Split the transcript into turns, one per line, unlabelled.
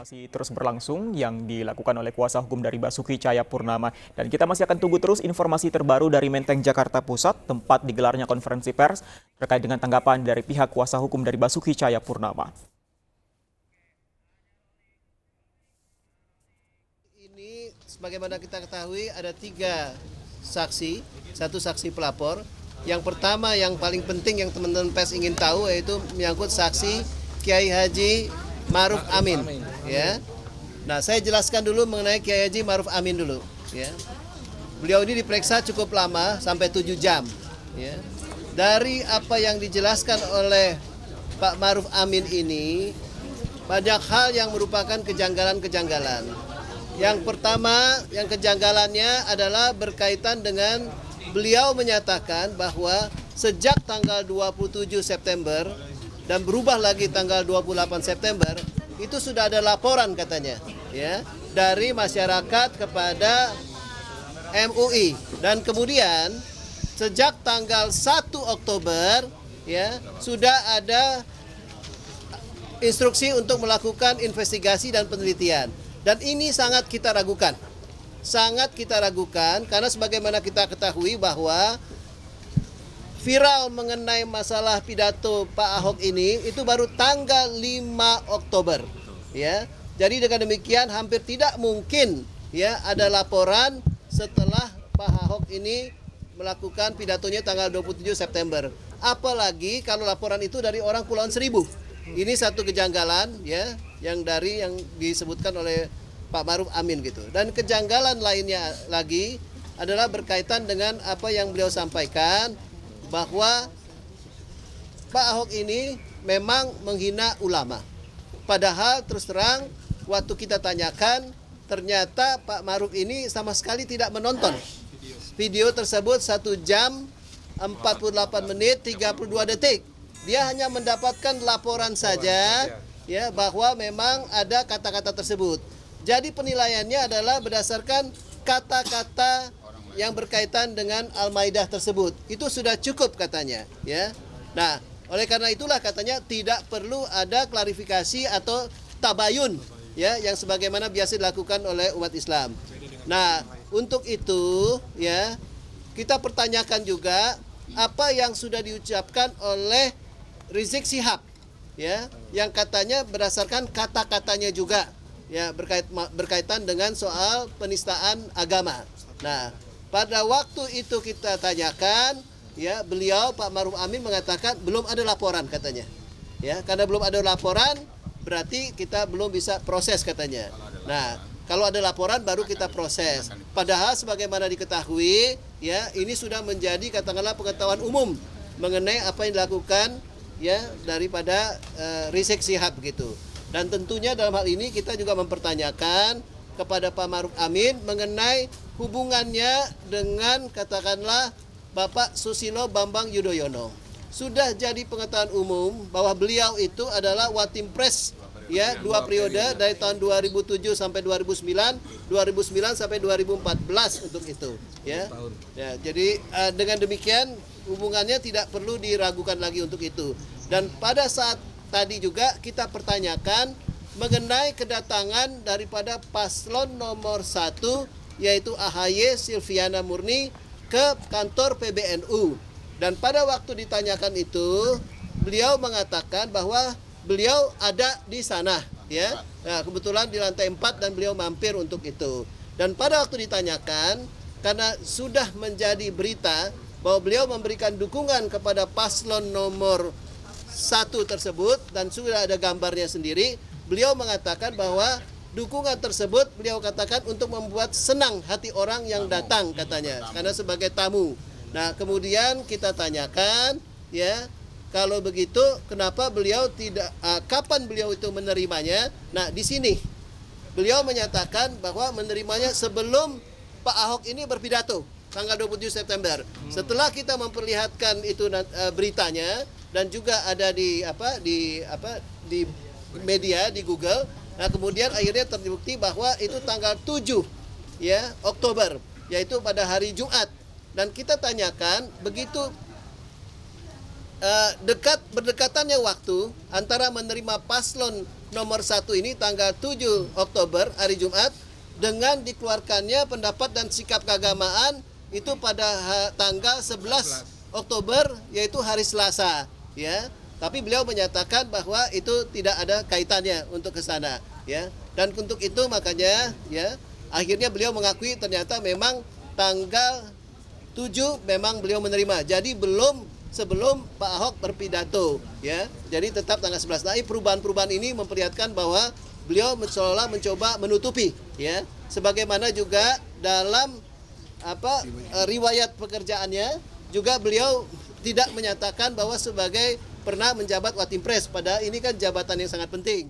Masih terus berlangsung yang dilakukan oleh kuasa hukum dari Basuki Cahayapurnama. Dan kita masih akan tunggu terus informasi terbaru dari Menteng Jakarta Pusat, tempat digelarnya konferensi pers terkait dengan tanggapan dari pihak kuasa hukum dari Basuki Cahayapurnama.
Ini sebagaimana kita ketahui ada 3 saksi, 1 saksi pelapor. Yang pertama yang paling penting yang teman-teman pers ingin tahu yaitu menyangkut saksi Kiai Haji Ma'ruf Amin. Ya. Nah, saya jelaskan dulu mengenai Kiai Haji Ma'ruf Amin dulu. Ya. Beliau ini diperiksa cukup lama sampai 7 jam. Ya. Dari apa yang dijelaskan oleh Pak Ma'ruf Amin ini banyak hal yang merupakan kejanggalan-kejanggalan. Yang pertama, yang kejanggalannya adalah berkaitan dengan beliau menyatakan bahwa sejak tanggal 27 September dan berubah lagi tanggal 28 September itu sudah ada laporan katanya ya dari masyarakat kepada MUI dan kemudian sejak tanggal 1 Oktober ya sudah ada instruksi untuk melakukan investigasi dan penelitian. Dan ini sangat kita ragukan. Sangat kita ragukan karena sebagaimana kita ketahui bahwa viral mengenai masalah pidato Pak Ahok ini itu baru tanggal 5 Oktober. Ya. Jadi dengan demikian hampir tidak mungkin ya ada laporan setelah Pak Ahok ini melakukan pidatonya tanggal 27 September. Apalagi kalau laporan itu dari orang Kepulauan Seribu. Ini satu kejanggalan ya yang disebutkan oleh Pak Ma'ruf Amin gitu. Dan kejanggalan lainnya lagi adalah berkaitan dengan apa yang beliau sampaikan bahwa Pak Ahok ini memang menghina ulama. Padahal terus terang waktu kita tanyakan ternyata Pak Ma'ruf ini sama sekali tidak menonton video tersebut 1 jam 48 menit 32 detik. Dia hanya mendapatkan laporan saja ya bahwa memang ada kata-kata tersebut. Jadi penilaiannya adalah berdasarkan kata-kata yang berkaitan dengan Al-Maidah tersebut. Itu sudah cukup katanya ya. Nah, oleh karena itulah katanya tidak perlu ada klarifikasi atau tabayun ya yang sebagaimana biasa dilakukan oleh umat Islam. Nah, untuk itu ya kita pertanyakan juga apa yang sudah diucapkan oleh Rizik Syihab ya yang katanya berdasarkan kata-katanya juga ya berkaitan dengan soal penistaan agama. Nah, pada waktu itu kita tanyakan ya beliau Pak Ma'ruf Amin mengatakan belum ada laporan katanya. Ya, karena belum ada laporan berarti kita belum bisa proses katanya. Nah, kalau ada laporan baru kita proses. Padahal sebagaimana diketahui ya ini sudah menjadi katakanlah pengetahuan umum mengenai apa yang dilakukan ya daripada Rizik Syihab gitu. Dan tentunya dalam hal ini kita juga mempertanyakan kepada Pak Ma'ruf Amin mengenai hubungannya dengan katakanlah Bapak Susilo Bambang Yudhoyono. Sudah jadi pengetahuan umum bahwa beliau itu adalah Watimpres ya 2 periode dari tahun 2007 sampai 2009, 2009 sampai 2014 untuk itu ya. Ya, jadi dengan demikian hubungannya tidak perlu diragukan lagi untuk itu. Dan pada saat tadi juga kita pertanyakan mengenai kedatangan daripada paslon nomor 1 yaitu AHY Silviana Murni ke kantor PBNU. Dan pada waktu ditanyakan itu beliau mengatakan bahwa beliau ada di sana ya. Nah, kebetulan di lantai 4 dan beliau mampir untuk itu. Dan pada waktu ditanyakan karena sudah menjadi berita bahwa beliau memberikan dukungan kepada paslon nomor 1 tersebut dan sudah ada gambarnya sendiri, beliau mengatakan bahwa dukungan tersebut beliau katakan untuk membuat senang hati orang yang datang katanya karena sebagai tamu. Nah, kemudian kita tanyakan ya kalau begitu kenapa beliau tidak kapan beliau itu menerimanya? Nah, di sini beliau menyatakan bahwa menerimanya sebelum Pak Ahok ini berpidato tanggal 27 September. Setelah kita memperlihatkan itu beritanya dan juga ada di media di Google. Nah, kemudian akhirnya terbukti bahwa itu tanggal 7 ya Oktober yaitu pada hari Jumat. Dan kita tanyakan begitu berdekatannya waktu antara menerima paslon nomor 1 ini tanggal 7 Oktober hari Jumat dengan dikeluarkannya pendapat dan sikap keagamaan itu pada tanggal 11 Oktober yaitu hari Selasa, ya. Tapi beliau menyatakan bahwa itu tidak ada kaitannya untuk ke sana, ya. Dan untuk itu makanya, ya, akhirnya beliau mengakui ternyata memang tanggal 7 memang beliau menerima. Jadi sebelum Pak Ahok berpidato, ya. Jadi tetap tanggal 11. Nah, perubahan-perubahan ini memperlihatkan bahwa beliau seolah mencoba menutupi, ya. Sebagaimana juga dalam riwayat pekerjaannya juga beliau tidak menyatakan bahwa sebagai pernah menjabat Watimpres, padahal ini kan jabatan yang sangat penting.